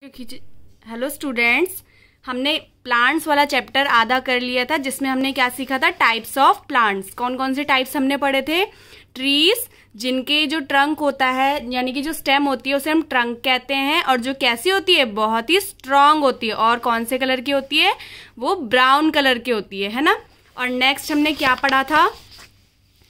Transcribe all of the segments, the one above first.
Hello students, हमने plants वाला chapter आधा कर लिया था, जिसमें हमने क्या सीखा था? Types of plants. कौन कौन से टाइप्स हमने पढ़े थे? ट्रीज, जिनके जो ट्रंक होता है यानी कि जो स्टेम होती है उसे हम ट्रंक कहते हैं, और जो कैसी होती है? बहुत ही स्ट्रांग होती है। और कौन से कलर की होती है? वो ब्राउन कलर की होती है ना। और नेक्स्ट हमने क्या पढ़ा था?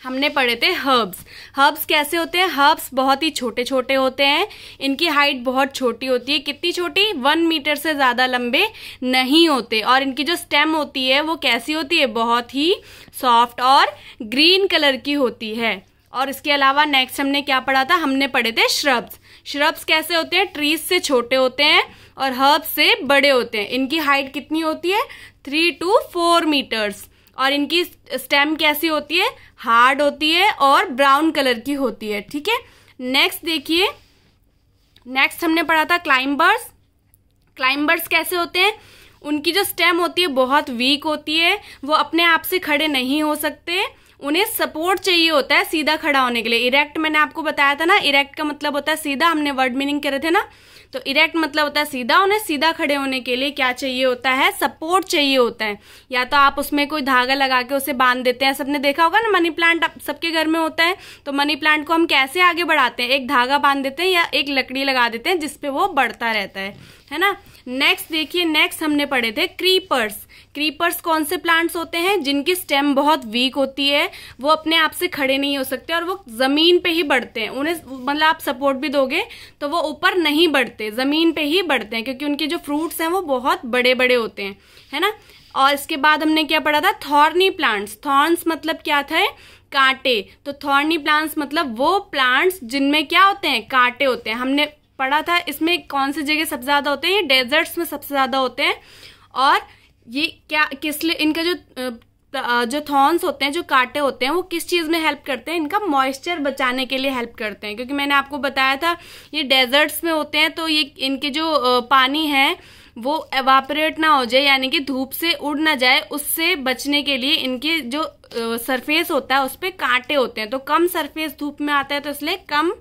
हमने पढ़े थे हर्ब्स। हर्ब्स कैसे होते हैं? हर्ब्स बहुत ही छोटे छोटे होते हैं, इनकी हाइट बहुत छोटी होती है। कितनी छोटी? 1 मीटर से ज्यादा लंबे नहीं होते। और इनकी जो स्टेम होती है वो कैसी होती है? बहुत ही सॉफ्ट और ग्रीन कलर की होती है। और इसके अलावा नेक्स्ट हमने क्या पढ़ा था? हमने पढ़े थे श्रब्स। श्रब्स कैसे होते हैं? ट्रीज से छोटे होते हैं और हर्ब्स से बड़े होते हैं। इनकी हाइट कितनी होती है? 3 to 4 मीटर्स। और इनकी स्टेम कैसी होती है? हार्ड होती है और ब्राउन कलर की होती है। ठीक है, नेक्स्ट देखिए, नेक्स्ट हमने पढ़ा था क्लाइंबर्स। क्लाइंबर्स कैसे होते हैं? उनकी जो स्टेम होती है बहुत वीक होती है, वो अपने आप से खड़े नहीं हो सकते, उन्हें सपोर्ट चाहिए होता है सीधा खड़ा होने के लिए। इरेक्ट मैंने आपको बताया था ना, इरेक्ट का मतलब होता है सीधा, हमने वर्ड मीनिंग करे थे ना। तो इरेक्ट मतलब होता है सीधा, उन्हें सीधा खड़े होने के लिए क्या चाहिए होता है? सपोर्ट चाहिए होता है। या तो आप उसमें कोई धागा लगा के उसे बांध देते हैं, सबने देखा होगा ना, मनी प्लांट सबके घर में होता है। तो मनी प्लांट को हम कैसे आगे बढ़ाते हैं? एक धागा बांध देते हैं या एक लकड़ी लगा देते हैं जिसपे वो बढ़ता रहता है ना। नेक्स्ट देखिए, नेक्स्ट हमने पढ़े थे क्रीपर्स। क्रीपर्स कौन से प्लांट्स होते हैं? जिनकी स्टेम बहुत वीक होती है, वो अपने आप से खड़े नहीं हो सकते और वो जमीन पे ही बढ़ते हैं। उन्हें मतलब आप सपोर्ट भी दोगे तो वो ऊपर नहीं बढ़ते, जमीन पे ही बढ़ते हैं, क्योंकि उनके जो फ्रूट्स हैं वो बहुत बड़े बड़े होते हैं, है ना। और इसके बाद हमने क्या पढ़ा था? Thorny plants. थॉर्न्स मतलब क्या था? कांटे। तो थॉर्नी प्लांट्स मतलब वो प्लांट्स जिनमें क्या होते हैं? कांटे होते हैं। हमने पढ़ा था इसमें कौन सी जगह सबसे ज्यादा होते हैं? ये डेजर्ट्स में सबसे ज्यादा होते हैं। और ये क्या, किस लिए इनका जो थॉर्न्स होते हैं, जो कांटे होते हैं, वो किस चीज में हेल्प करते हैं? इनका मॉइस्चर बचाने के लिए हेल्प करते हैं। क्योंकि मैंने आपको बताया था ये डेजर्ट्स में होते हैं, तो ये इनके जो पानी है वो एवापोरेट ना हो जाए, यानी कि धूप से उड़ ना जाए, उससे बचने के लिए इनके जो सरफेस होता है उस पे कांटे होते हैं। तो कम सरफेस धूप में आता है, तो इसलिए कम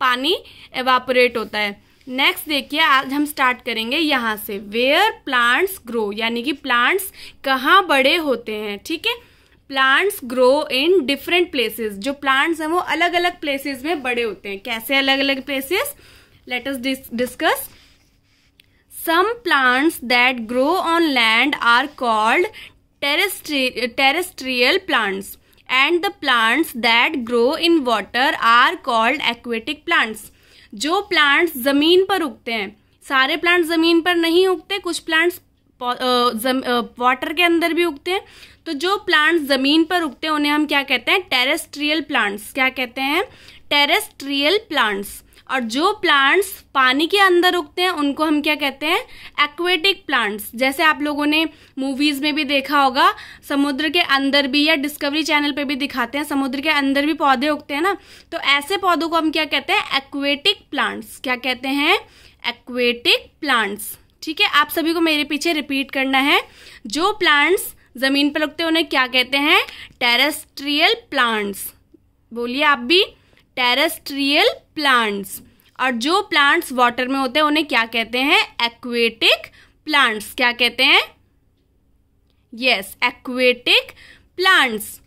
पानी एवापोरेट होता है। नेक्स्ट देखिए, आज हम स्टार्ट करेंगे यहाँ से, वेयर प्लांट्स ग्रो, यानी कि प्लांट्स कहाँ बड़े होते हैं। ठीक है, plants grow in different places. जो प्लांट्स हैं वो अलग अलग प्लेसेस में बड़े होते हैं। कैसे अलग अलग places? Let us discuss. Some plants that grow on land are called terrestrial plants, and the plants that grow in water are called aquatic plants. जो प्लांट्स जमीन पर उगते हैं, सारे प्लांट्स जमीन पर नहीं उगते, कुछ प्लांट्स वाटर के अंदर भी उगते हैं। तो जो प्लांट्स जमीन पर उगते हैं उन्हें हम क्या कहते हैं? Terrestrial plants. क्या कहते हैं? Terrestrial plants. और जो प्लांट्स पानी के अंदर उगते हैं उनको हम क्या कहते हैं? Aquatic plants. जैसे आप लोगों ने मूवीज में भी देखा होगा, समुद्र के अंदर भी, या डिस्कवरी चैनल पे भी दिखाते हैं, समुद्र के अंदर भी पौधे उगते हैं ना। तो ऐसे पौधों को हम क्या कहते हैं? Aquatic plants. क्या कहते हैं? Aquatic plants. ठीक है, आप सभी को मेरे पीछे रिपीट करना है। जो प्लांट्स जमीन पर उगते हैं उन्हें क्या कहते हैं? Terrestrial plants. बोलिए आप भी, टेरेस्ट्रियल प्लांट्स। और जो प्लांट्स वाटर में होते हैं उन्हें क्या कहते हैं? Aquatic plants. क्या कहते हैं? Yes, aquatic plants.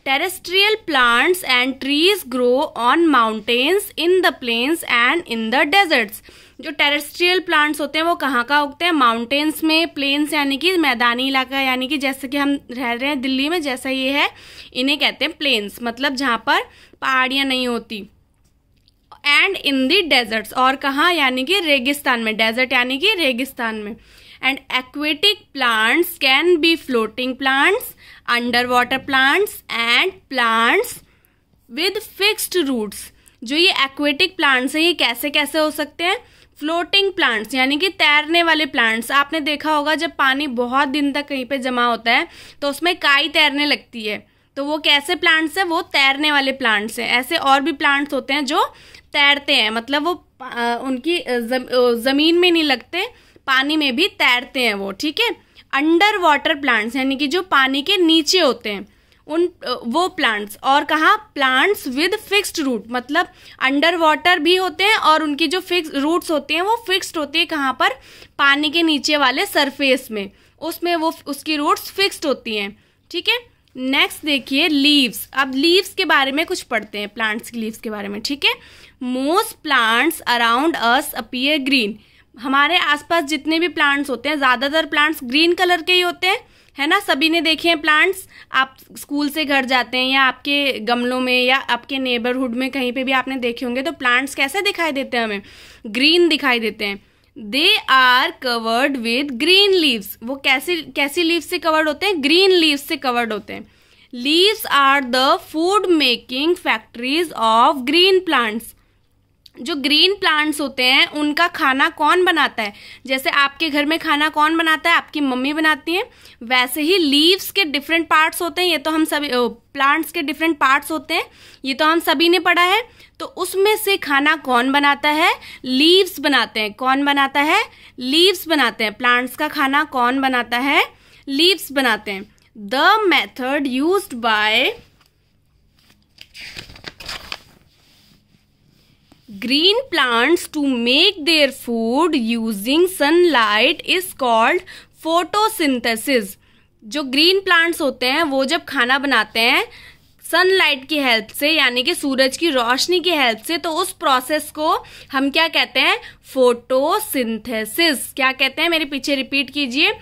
Terrestrial plants and trees grow on mountains, in the plains and in the deserts. जो टेरेस्ट्रियल प्लांट्स होते हैं वो कहाँ कहाँ उगते हैं? माउंटेन्स में, प्लेन्स यानी कि मैदानी इलाका, यानी कि जैसे कि हम रह रहे हैं दिल्ली में, जैसा ये है, इन्हें कहते हैं प्लेन्स, मतलब जहाँ पर पहाड़ियाँ नहीं होती। एंड इन द डेजर्ट्स, और कहाँ? यानी कि रेगिस्तान में। डेजर्ट यानी कि रेगिस्तान में। And aquatic plants can be floating plants, under water plants and plants with fixed roots. जो ये एक्वेटिक प्लांट्स हैं ये कैसे कैसे हो सकते हैं? फ्लोटिंग प्लांट्स यानी कि तैरने वाले प्लांट्स। आपने देखा होगा जब पानी बहुत दिन तक कहीं पे जमा होता है तो उसमें काई तैरने लगती है, तो वो कैसे प्लांट्स हैं? वो तैरने वाले प्लांट्स हैं। ऐसे और भी प्लांट्स होते हैं जो तैरते हैं, मतलब वो उनकी जमीन में नहीं लगते, पानी में भी तैरते हैं वो। ठीक है, अंडर वाटर प्लांट्स यानी कि जो पानी के नीचे होते हैं वो प्लांट्स, और कहाँ, प्लांट्स विद फिक्स्ड रूट, मतलब अंडर वाटर भी होते हैं और उनकी जो फिक्स रूट्स होती हैं वो फिक्स्ड होती है कहाँ पर, पानी के नीचे वाले सरफेस में, उसमें वो उसकी रूट्स फिक्स्ड होती हैं। ठीक है, नेक्स्ट देखिए लीव्स। अब लीव्स के बारे में कुछ पढ़ते हैं, प्लांट्स की लीव्स के बारे में। ठीक है, most plants around us appear green. हमारे आसपास जितने भी प्लांट्स होते हैं, ज़्यादातर प्लांट्स ग्रीन कलर के ही होते हैं, है ना। सभी ने देखे हैं प्लांट्स, आप स्कूल से घर जाते हैं या आपके गमलों में या आपके नेबरहुड में कहीं पे भी आपने देखे होंगे, तो प्लांट्स कैसे दिखाई देते हैं, हमें ग्रीन दिखाई देते हैं। They are covered with green leaves. वो कैसी लीव्स से कवर्ड होते हैं, ग्रीन लीव्स से कवर्ड होते हैं। Leaves are the food making factories of green plants. जो ग्रीन प्लांट्स होते हैं उनका खाना कौन बनाता है, जैसे आपके घर में खाना कौन बनाता है, आपकी मम्मी बनाती हैं, वैसे ही लीव्स के डिफरेंट पार्ट्स होते हैं। ये तो हम सभी, प्लांट्स के डिफरेंट पार्ट्स होते हैं, ये तो हम सभी ने पढ़ा है। तो उसमें से खाना कौन बनाता है, लीव्स बनाते हैं। कौन बनाता है, लीव्स बनाते हैं। प्लांट्स का खाना कौन बनाता है, लीव्स बनाते हैं। The method used by green plants to make their food using sunlight is called photosynthesis। जो ग्रीन प्लांट्स होते हैं वो जब खाना बनाते हैं सनलाइट की हेल्प से, यानी कि सूरज की रोशनी की हेल्प से, तो उस प्रोसेस को हम क्या कहते हैं, फोटोसिंथेसिस। क्या कहते हैं, मेरे पीछे रिपीट कीजिए,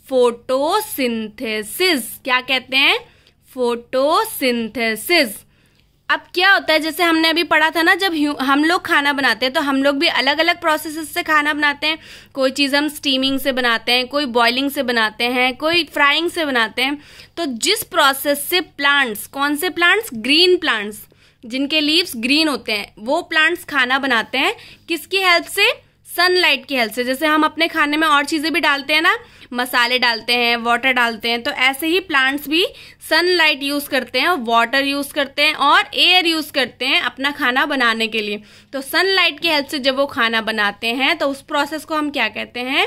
फोटोसिंथेसिस। क्या कहते हैं, फोटोसिंथेसिस। अब क्या होता है, जैसे हमने अभी पढ़ा था ना, जब हम लोग खाना बनाते हैं तो हम लोग भी अलग अलग प्रोसेसेस से खाना बनाते हैं। कोई चीज़ हम स्टीमिंग से बनाते हैं, कोई बॉइलिंग से बनाते हैं, कोई फ्राइंग से बनाते हैं। तो जिस प्रोसेस से प्लांट्स, कौन से प्लांट्स, ग्रीन प्लांट्स जिनके लीव्स ग्रीन होते हैं, वो प्लांट्स खाना बनाते हैं किसकी हेल्प से, सनलाइट की हेल्प से। जैसे हम अपने खाने में और चीज़ें भी डालते हैं ना, मसाले डालते हैं, वाटर डालते हैं, तो ऐसे ही प्लांट्स भी सनलाइट यूज़ करते हैं, वाटर यूज़ करते हैं और एयर यूज़ करते हैं अपना खाना बनाने के लिए। तो सनलाइट की हेल्प से जब वो खाना बनाते हैं तो उस प्रोसेस को हम क्या कहते हैं,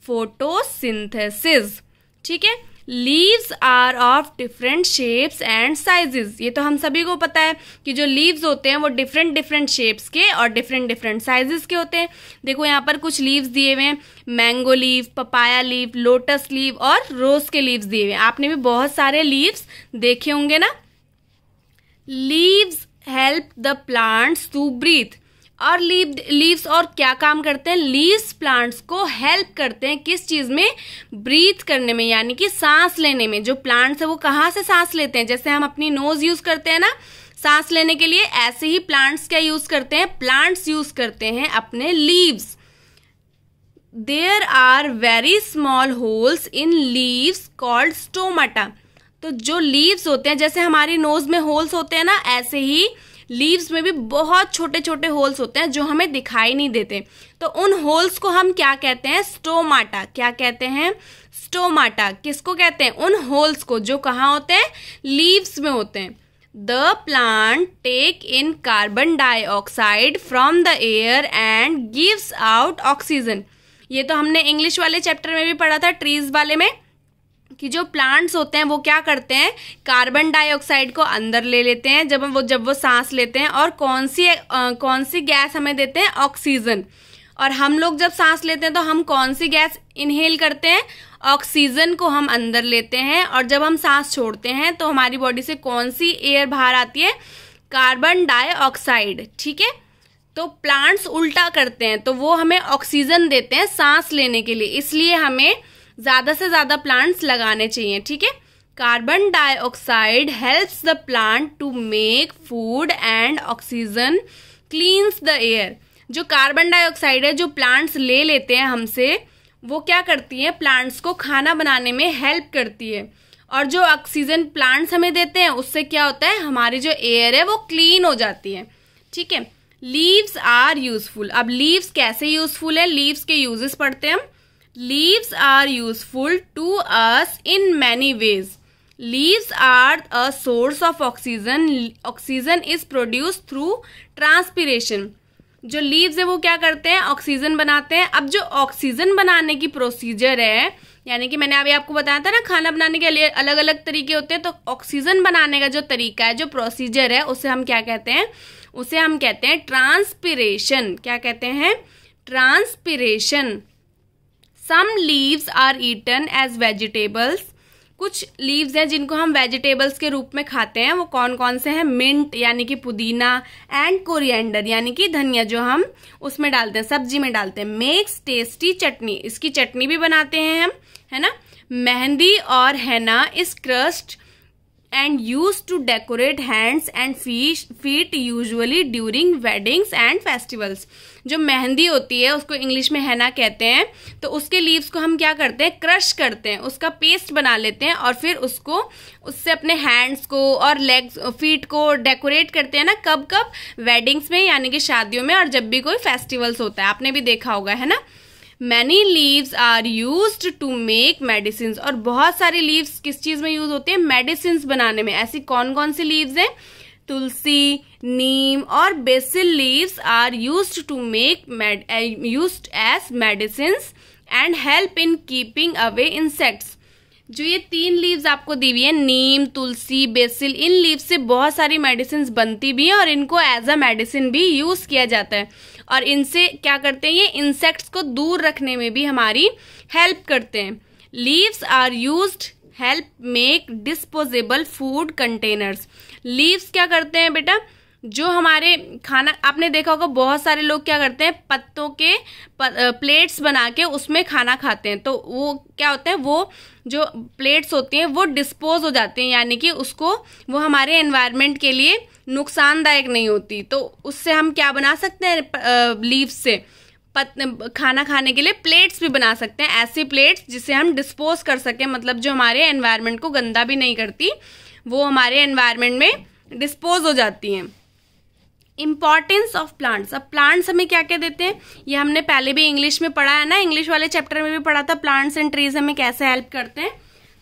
फोटोसिंथेसिस। ठीक है, leaves are of different shapes and sizes. ये तो हम सभी को पता है कि जो लीव्स होते हैं वो डिफरेंट शेप्स के और डिफरेंट साइजेस के होते हैं। देखो यहाँ पर कुछ लीव्स दिए हुए हैं, mango leave, papaya leave, lotus leave और रोज के लीव्स दिए हुए हैं। आपने भी बहुत सारे लीव्स देखे होंगे ना। Leaves help the plants to breathe. और लीव्स और क्या काम करते हैं, लीव्स प्लांट्स को हेल्प करते हैं किस चीज में, ब्रीथ करने में, यानी कि सांस लेने में। जो प्लांट्स है वो कहाँ से सांस लेते हैं, जैसे हम अपनी नोज यूज करते हैं ना सांस लेने के लिए, ऐसे ही प्लांट्स क्या यूज करते हैं, प्लांट्स यूज करते हैं अपने leaves. There are very small holes in leaves called stomata. तो जो लीव्स होते हैं, जैसे हमारी नोज में होल्स होते हैं ना, ऐसे ही लीव्स में भी बहुत छोटे छोटे होल्स होते हैं जो हमें दिखाई नहीं देते। तो उन होल्स को हम क्या कहते हैं, स्टोमाटा। क्या कहते हैं, स्टोमाटा। किसको कहते हैं, उन होल्स को जो कहाँ होते हैं, लीव्स में होते हैं। The plant take in carbon dioxide from the air and gives out oxygen. ये तो हमने इंग्लिश वाले चैप्टर में भी पढ़ा था, ट्रीज वाले में, कि जो प्लांट्स होते हैं वो क्या करते हैं, कार्बन डाइऑक्साइड को अंदर ले लेते हैं जब वो सांस लेते हैं, और कौन सी गैस हमें देते हैं, ऑक्सीजन। और हम लोग जब सांस लेते हैं तो हम कौन सी गैस इनहेल करते हैं, ऑक्सीजन को हम अंदर लेते हैं। और जब हम सांस छोड़ते हैं तो हमारी बॉडी से कौन सी एयर बाहर आती है, कार्बन डाइऑक्साइड। ठीक है, तो प्लांट्स उल्टा करते हैं, तो वो हमें ऑक्सीजन देते हैं सांस लेने के लिए, इसलिए हमें ज्यादा से ज्यादा प्लांट्स लगाने चाहिए। ठीक है, carbon dioxide helps the plant to make food and oxygen cleans the air. जो कार्बन डाइऑक्साइड है जो प्लांट्स ले लेते हैं हमसे, वो क्या करती है, प्लांट्स को खाना बनाने में हेल्प करती है। और जो ऑक्सीजन प्लांट्स हमें देते हैं उससे क्या होता है, हमारी जो एयर है वो क्लीन हो जाती है। ठीक है, लीव्स आर यूजफुल। अब लीव्स कैसे यूजफुल है, लीव्स के यूजेस पढ़ते हैं हम। Leaves are useful to us in many ways. Leaves are a source of oxygen. Oxygen is produced through transpiration. जो लीव्स है वो क्या करते हैं, ऑक्सीजन बनाते हैं। अब जो ऑक्सीजन बनाने की प्रोसीजर है, यानी कि मैंने अभी आपको बताया था ना खाना बनाने के लिए अलग अलग तरीके होते हैं, तो ऑक्सीजन बनाने का जो तरीका है, जो प्रोसीजर है, उसे हम क्या कहते हैं, उसे हम कहते हैं ट्रांसपिरेशन। क्या कहते हैं, transpiration. Some leaves are eaten as vegetables. कुछ लीव्स हैं जिनको हम वेजिटेबल्स के रूप में खाते हैं। वो कौन कौन से हैं, मिंट यानी कि पुदीना, एंड कोरिएंडर यानी कि धनिया, जो हम उसमें डालते हैं, सब्जी में डालते हैं। मेक्स टेस्टी चटनी, इसकी चटनी भी बनाते हैं हम, है ना। मेहंदी और हैना is crust and used to decorate hands and feet usually during weddings and festivals। जो मेहंदी होती है उसको इंग्लिश में हैना कहते हैं। तो उसके लीव्स को हम क्या करते हैं, क्रश करते हैं, उसका पेस्ट बना लेते हैं और फिर उससे अपने हैंड्स को और लेग्स, फीट को डेकोरेट करते हैं ना। कब कब, वेडिंग्स में यानी कि शादियों में, और जब भी कोई फेस्टिवल्स होता है, आपने भी देखा होगा, है ना। Many leaves are used to make medicines। और बहुत सारी लीव्स किस चीज में यूज होती है, मेडिसिन बनाने में। ऐसी कौन कौन सी लीव्स हैं, तुलसी, नीम और basil leaves are used to make used as medicines and help in keeping away insects. जो ये 3 लीव्स आपको दी हुई है, नीम, तुलसी, बेसिल, इन लीव्स से बहुत सारी मेडिसिन बनती भी है और इनको एज अ मेडिसिन भी यूज किया जाता है। और इनसे क्या करते हैं, ये इंसेक्ट्स को दूर रखने में भी हमारी हेल्प करते हैं। Leaves are used help make disposable food containers. Leaves क्या करते हैं बेटा, जो हमारे खाना, आपने देखा होगा बहुत सारे लोग क्या करते हैं, पत्तों के प्लेट्स बना के उसमें खाना खाते हैं। तो वो क्या होता है, वो जो प्लेट्स होती हैं वो डिस्पोज हो जाती हैं, यानी कि वो हमारे एनवायरनमेंट के लिए नुकसानदायक नहीं होती। तो उससे हम क्या बना सकते हैं, लीव्स से खाना खाने के लिए प्लेट्स भी बना सकते हैं। ऐसी प्लेट्स जिसे हम डिस्पोज कर सकें, मतलब जो हमारे एनवायरनमेंट को गंदा भी नहीं करती, वो हमारे एनवायरनमेंट में डिस्पोज हो जाती हैं। Importance of plants. अब प्लांट्स हमें क्या क्या देते हैं, ये हमने पहले भी इंग्लिश में पढ़ा है ना, इंग्लिश वाले चैप्टर में भी पढ़ा था, प्लांट्स एंड ट्रीज हमें कैसे हेल्प करते हैं।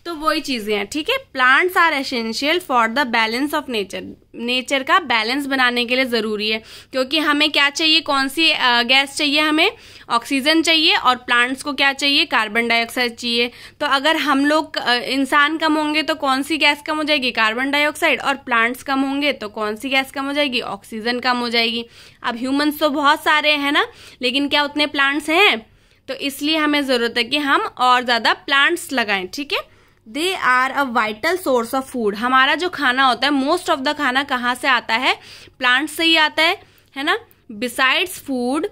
तो वही चीजें हैं, ठीक है। Plants are essential for the balance of nature. Nature का बैलेंस बनाने के लिए जरूरी है, क्योंकि हमें क्या चाहिए, कौन सी गैस चाहिए, हमें ऑक्सीजन चाहिए, और प्लांट्स को क्या चाहिए, कार्बन डाइऑक्साइड चाहिए। तो अगर हम लोग इंसान कम होंगे तो कौन सी गैस कम हो जाएगी, कार्बन डाइऑक्साइड, और प्लांट्स कम होंगे तो कौन सी गैस कम हो जाएगी, ऑक्सीजन कम हो जाएगी। अब ह्यूमंस तो बहुत सारे हैं ना, लेकिन क्या उतने प्लांट्स हैं, तो इसलिए हमें जरूरत है कि हम और ज्यादा प्लांट्स लगाएं, ठीक है। They are a vital source of food. हमारा जो खाना होता है, मोस्ट ऑफ द खाना कहाँ से आता है, प्लांट से ही आता है ना। Besides food,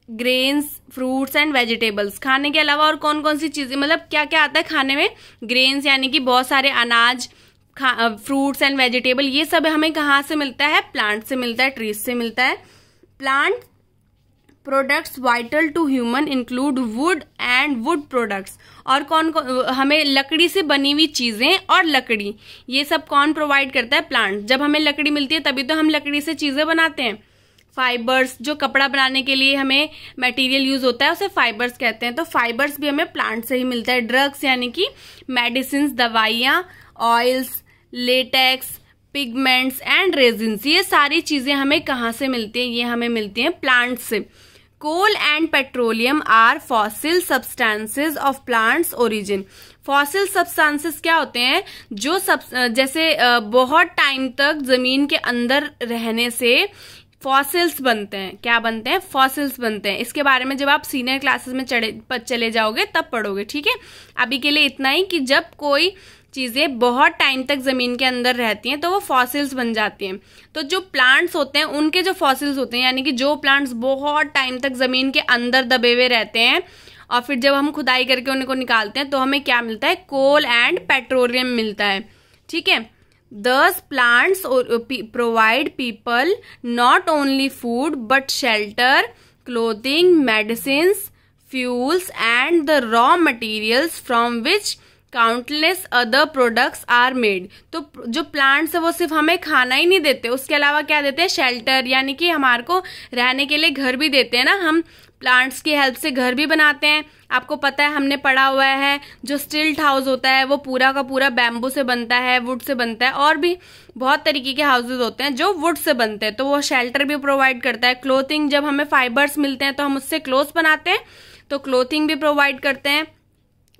grains, fruits and vegetables. खाने के अलावा और कौन कौन सी चीजें, मतलब क्या क्या आता है खाने में, ग्रेन्स यानी कि बहुत सारे अनाज, फ्रूट्स एंड वेजिटेबल, ये सब हमें कहाँ से मिलता है, प्लांट से मिलता है, ट्रीज से मिलता है। Plant products vital to human include wood and wood products. और कौन हमें लकड़ी से बनी हुई चीजें और लकड़ी, ये सब कौन प्रोवाइड करता है, प्लांट। जब हमें लकड़ी मिलती है तभी तो हम लकड़ी से चीजें बनाते हैं। फाइबर्स, जो कपड़ा बनाने के लिए हमें मटेरियल यूज होता है उसे फाइबर्स कहते हैं। तो फाइबर्स भी हमें प्लांट से ही मिलता है। ड्रग्स यानी कि मेडिसिन, दवाइयाँ, oils, latex, pigments and resins, ये सारी चीजें हमें कहाँ से मिलती हैं, ये हमें मिलती हैं प्लांट से। Coal and petroleum are fossil substances of plants origin. Fossil substances क्या होते हैं, जो जैसे बहुत टाइम तक जमीन के अंदर रहने से फॉसिल्स बनते हैं। क्या बनते हैं, फॉसिल्स बनते हैं। इसके बारे में जब आप सीनियर क्लासेस में चले जाओगे तब पढ़ोगे, ठीक है। अभी के लिए इतना ही कि जब कोई चीजें बहुत टाइम तक जमीन के अंदर रहती हैं तो वो फॉसिल्स बन जाती हैं। तो जो प्लांट्स होते हैं उनके जो फॉसिल्स होते हैं, यानी कि जो प्लांट्स बहुत टाइम तक जमीन के अंदर दबे हुए रहते हैं और फिर जब हम खुदाई करके उनको निकालते हैं तो हमें क्या मिलता है, कोल एंड पेट्रोलियम मिलता है, ठीक है। Thus plants provide people not only food but shelter, clothing, medicines, fuels and the raw materials from which countless other products are made। तो जो प्लांट्स है वो सिर्फ हमें खाना ही नहीं देते, उसके अलावा क्या देते हैं, शेल्टर, यानी कि हमारे को रहने के लिए घर भी देते हैं ना। हम प्लांट्स की हेल्प से घर भी बनाते हैं। आपको पता है, हमने पढ़ा हुआ है, जो स्टिल्ट हाउस होता है वो पूरा का पूरा बैम्बू से बनता है, वुड से बनता है, और भी बहुत तरीके के हाउसेज होते हैं जो वुड से बनते हैं, तो वो शेल्टर भी प्रोवाइड करता है। क्लोथिंग, जब हमें फाइबर्स मिलते हैं तो हम उससे क्लोथ्स बनाते हैं, तो क्लोथिंग भी प्रोवाइड करते हैं।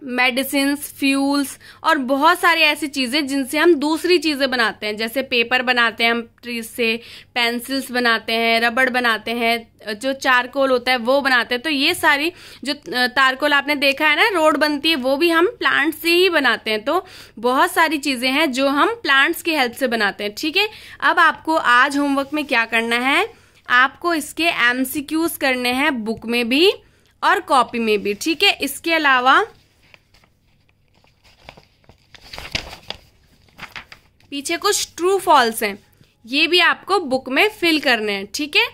मेडिसिन्स, फ्यूल्स और बहुत सारी ऐसी चीजें जिनसे हम दूसरी चीजें बनाते हैं, जैसे पेपर बनाते हैं हम ट्रीज से, पेंसिल्स बनाते हैं, रबड़ बनाते हैं, जो चारकोल होता है वो बनाते हैं। तो ये सारी जो तारकोल आपने देखा है ना, रोड बनती है, वो भी हम प्लांट से ही बनाते हैं। तो बहुत सारी चीजें हैं जो हम प्लांट्स की हेल्प से बनाते हैं। ठीक है, अब आपको आज होमवर्क में क्या करना है, आपको इसके MCQs करने हैं, बुक में भी और कॉपी में भी। ठीक है, इसके अलावा पीछे कुछ ट्रू फॉल्स हैं, ये भी आपको बुक में फिल करने हैं। ठीक है।